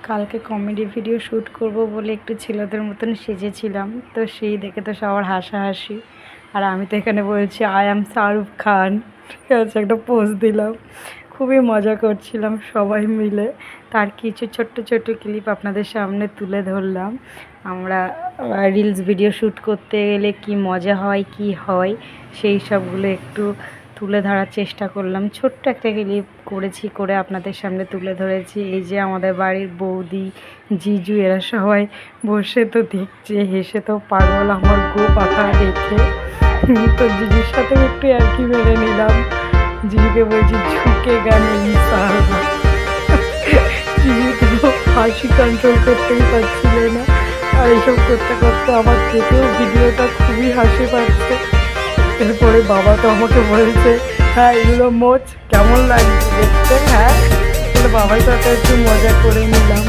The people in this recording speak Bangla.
কালকে কমেডি ভিডিও শ্যুট করব বলে একটু ছেলেদের মতন সেজেছিলাম, তো সেই দেখে তো সবার হাসাহাসি। আর আমি তো এখানে বলছি আই অ্যাম শাহরুখ খান, ঠিক আছে, একটা পোজ দিলাম। খুবই মজা করছিলাম সবাই মিলে। তার কিছু ছোট্ট ছোট্ট ক্লিপ আপনাদের সামনে তুলে ধরলাম। আমরা রিলস ভিডিও শ্যুট করতে গেলে কি মজা হয় কি হয় সেই সবগুলো একটু তুলে ধরার চেষ্টা করলাম। ছোট্ট একটা ক্লিপ করেছি, করে আপনাদের সামনে তুলে ধরেছি। এই যে আমাদের বাড়ির বৌদি, জিজু, এরা সবাই বসে তো দেখছে, হেসে তো পাগল আমার গো পাখা দেখে। তো জিজুর সাথে একটু আর কি মেরে নিলাম। জিজুকে বলছি ঝুঁকে গানে ইনশাআল্লাহ। জিজু তো হাসি কন্ট্রোল করতেই পারছিল না। আর এইসব করতে করতে আমার দেখেও ভিডিওটা খুবই হাসি পাচ্ছে। এরপরে বাবা তো আমাকে বলছে, হ্যাঁ এগুলো মোচ, কেমন লাগছে দেখতে? হ্যাঁ, তাহলে বাবার সাথে একটু মজা করে নিলাম।